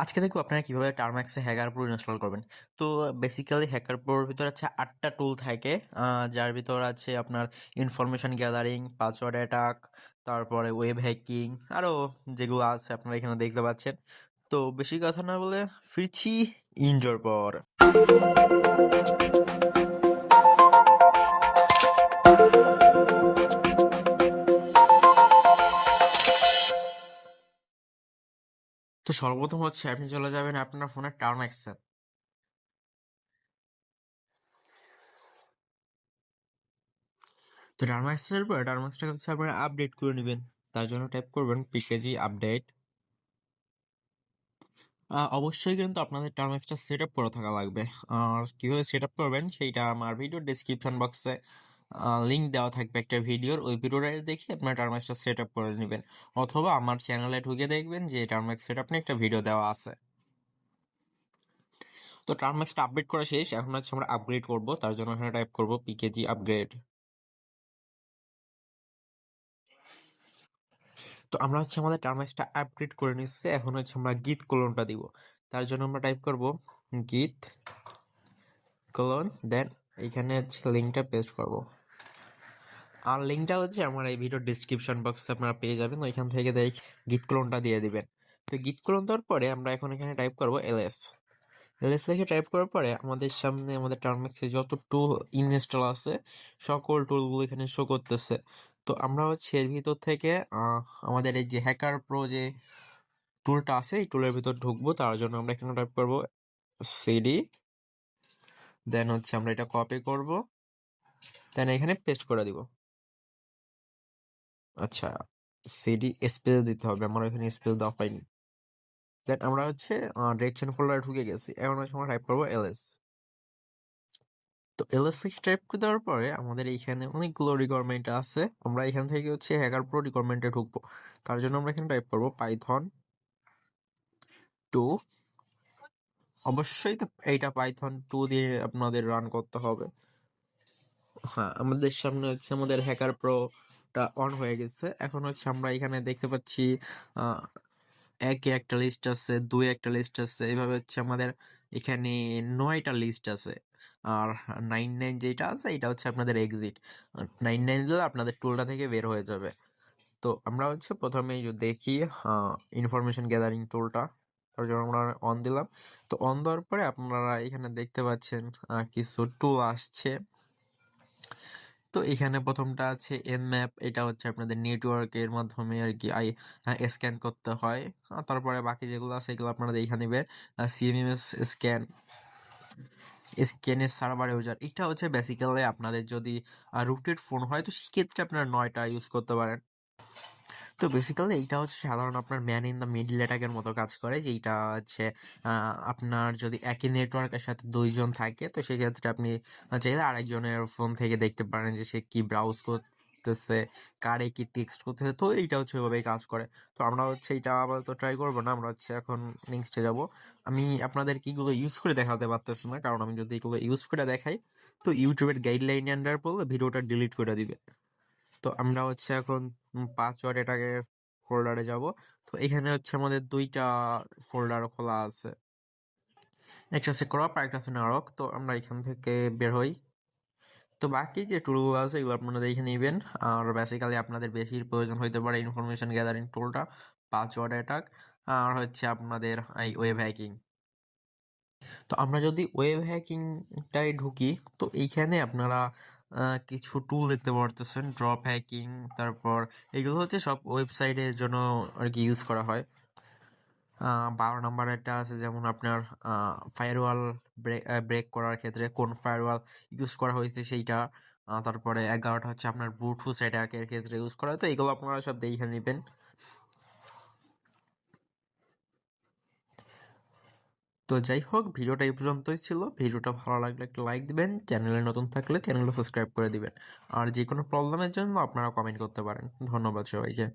আজকে দেখবো আপনারা কিভাবে টার্মাক্সে হ্যাকার প্রো ইনস্টল করবেন। তো বেসিক্যালি হ্যাকার প্রোর ভিতর আছে 8টা টুল থাকে, যার ভিতর আছে আপনার ইনফরমেশন গ্যাদারিং, পাসওয়ার্ড অ্যাটাক, তারপরে ওয়েব হ্যাকিং, আরও যেগুলো আছে আপনারা এখানে দেখতে পাচ্ছেন। তো বেশি কথা না বলে ফিরছি ইনজোর পর। তো সর্বপ্রথম হচ্ছে আপনি চলে যাবেন আপনার ফোনের টার্মাক্সে। তো টার্মাক্সের পর টার্মাক্সটাকে হচ্ছে আপনারা আপডেট করে নেবেন। তার জন্য টাইপ করবেন পিকেজি আপডেট। অবশ্যই কিন্তু আপনাদের টার্মএক্সটা সেট আপ করে থাকা লাগবে। আর কীভাবে সেট আপ করবেন সেইটা আমার ভিডিওর ডিসক্রিপশন বক্সে লিঙ্ক দেওয়া থাকবে একটা ভিডিওর, ওই ভিডিওটা দেখে আপনার টার্মএক্সটা সেট আপ করে নেবেন, অথবা আমার চ্যানেলে ঢুকে দেখবেন যে টার্মএক্স সেট আপ নিয়ে একটা ভিডিও দেওয়া আছে। তো টার্মএক্সটা আপডেট করা শেষ, এখন হচ্ছে আমরা আপগ্রেড করব। তার জন্য এখানে টাইপ করব পিকেজি আপগ্রেড। তো আমরা হচ্ছে আমাদের টার্মএক্সটা আপগ্রেড করে নিচ্ছি, এখন হচ্ছে আমরা গিট ক্লোনটা দিব। তার জন্য আমরা টাইপ করব গিট ক্লোন, দেন এখানে হচ্ছে লিঙ্কটা পেস্ট করব। আর লিঙ্কটা হচ্ছে আমার এই ভিডিওর ডিসক্রিপশন বক্সে আপনারা পেয়ে যাবেন, ওইখান থেকে গিট ক্লোনটা দিয়ে দিবেন। তো গিট ক্লোন দেওয়ার পরে আমরা এখন এখানে টাইপ করব এলএস। এলএস লিখে টাইপ করার পরে আমাদের সামনে আমাদের টার্মএক্সে যত টুল ইনস্টল আছে সকল টুলগুলো এখানে শো করতেছে। তো আমরা হচ্ছে এর ভিতর থেকে আমাদের এই যে হ্যাকার প্রো যে টুলটা আছে এই টুলের ভিতর ঢুকবো। তার জন্য আমরা এখানে টাইপ করব সিডি, দেন হচ্ছে আমরা এটা কপি করব, দেন এখানে পেস্ট করে দিব। আচ্ছা, সিডি স্পেস দিতে হবে, আমার এখানে স্পেস দেওয়া হয়নি। দেন আমরা হচ্ছে ডিরেকশন ফোল্ডারে ঢুকে গেছি, এখন হচ্ছে আমরা টাইপ করবো এলএস। তো এলএস থেকে টাইপ করে দেওয়ার পরে আমাদের এইখানে অনেকগুলো রিকোয়ারমেন্ট আছে, আমরা এখান থেকে হচ্ছে হ্যাকার প্রো রিকোয়ারমেন্টে ঢুকবো। তার জন্য আমরা এখানে টাইপ করবো পাইথন 2। অবশ্যই তো এইটা পাইথন 2 দিয়ে আপনাদের রান করতে হবে। হ্যাঁ, আমাদের সামনে হচ্ছে আমাদের হ্যাকার প্রোটা অন হয়ে গেছে। এখন হচ্ছে আমরা এখানে দেখতে পাচ্ছি আহ একে একটা লিস্ট আছে, দুই একটা লিস্ট আছে, এইভাবে হচ্ছে আমাদের এখানে 9টা লিস্ট আছে। আর 9 যেটা আছে এটা হচ্ছে আপনাদের এক্সিট। 9 দিলে আপনাদের টুলটা থেকে বের হয়ে যাবে। তো আমরা হচ্ছে প্রথমে দেখি ইনফরমেশন গ্যাদারিং টুলটা, তার জন্য আমরা অন দিলাম। তো অন দেওয়ার পরে আপনারা এখানে দেখতে পাচ্ছেন কিছু টুল আসছে। তো এখানে প্রথমটা আছে এনম্যাপ, এটা হচ্ছে আপনাদের নেটওয়ার্কের মাধ্যমে আর কি স্ক্যান করতে হয়। তারপরে বাকি যেগুলো আছে এগুলো আপনারা দেখে নেবেন। সিএমএস স্ক্যান, স্ক্যানের সার্ভার ইউজার, এটা হচ্ছে বেসিক্যালি আপনাদের যদি রুটেড ফোন হয় তো সেক্ষেত্রে আপনারা 9টা ইউজ করতে পারেন। তো বেসিক্যালি এইটা হচ্ছে সাধারণ আপনার ম্যান ইন দ্য মিডল অ্যাটাকের মতো কাজ করে, যেটা হচ্ছে আপনার যদি একই নেটওয়ার্কের সাথে দুইজন থাকে তো সেক্ষেত্রে আপনি চাইলে আরেকজনের ফোন থেকে দেখতে পারেন যে সে কি ব্রাউজ করতেছে, কারে কি টেক্সট করতেছে। তো এইটা হচ্ছে ওইভাবেই কাজ করে। তো আমরা হচ্ছে এটা আপাতত ট্রাই করবো না, আমরা হচ্ছে এখন নেক্সটে যাব। আমি আপনাদের কিগুলো ইউজ করে দেখাতে পারতেছি না, কারণ আমি যদি এগুলো ইউজ করে দেখাই তো ইউটিউবের গাইডলাইন আন্ডার পড়লে ভিডিওটা ডিলিট করে দিবে। তো আমরা হচ্ছে এখন পাসওয়ার্ড এটাকে ফোল্ডারে যাব। তো এখানে হচ্ছে আমাদের দুইটা ফোল্ডার খোলা আছে, একটা হচ্ছে ক্রপ আর একটা হচ্ছে নারক। তো আমরা এখান থেকে বের হই। তো বাকি যে টুলগুলো আছে এগুলো আপনারা দেখে নেবেন। আর বেসিক্যালি আপনাদের বেশি প্রয়োজন হইতে পারে ইনফরমেশন গ্যাদারিং টুলটা, পাসওয়ার্ড অ্যাটাক, আর হচ্ছে আপনাদের এই ওয়েব হ্যাকিং। তো আমরা যদি ওয়েব হ্যাকিংটায় ঢুকি তো এইখানে আপনারা কিছু টুল দেখতে পারতেছেন, ড্রপ হ্যাকিং, তারপর এগুলো হচ্ছে সব ওয়েবসাইটের জন্য আর কি ইউজ করা হয়। 12 নম্বর একটা আছে, যেমন আপনার ফায়ারওয়াল ব্রেক করার ক্ষেত্রে কোন ফায়ারওয়াল ইউজ করা হয়েছে সেইটা। তারপরে 11টা হচ্ছে আপনার ব্লুটুথ অ্যাটাকের ক্ষেত্রে ইউজ করা হয়। তো এগুলো আপনারা সব দেখে নেবেন। তো যাই হোক, ভিডিওটা এই পর্যন্তই ছিল। ভিডিওটা ভালো লাগলে একটা লাইক দিবেন, চ্যানেলে নতুন থাকলে চ্যানেলটা সাবস্ক্রাইব করে দিবেন। আর যে কোনো প্রবলেমের জন্য আপনারা কমেন্ট করতে পারেন। ধন্যবাদ সবাইকে।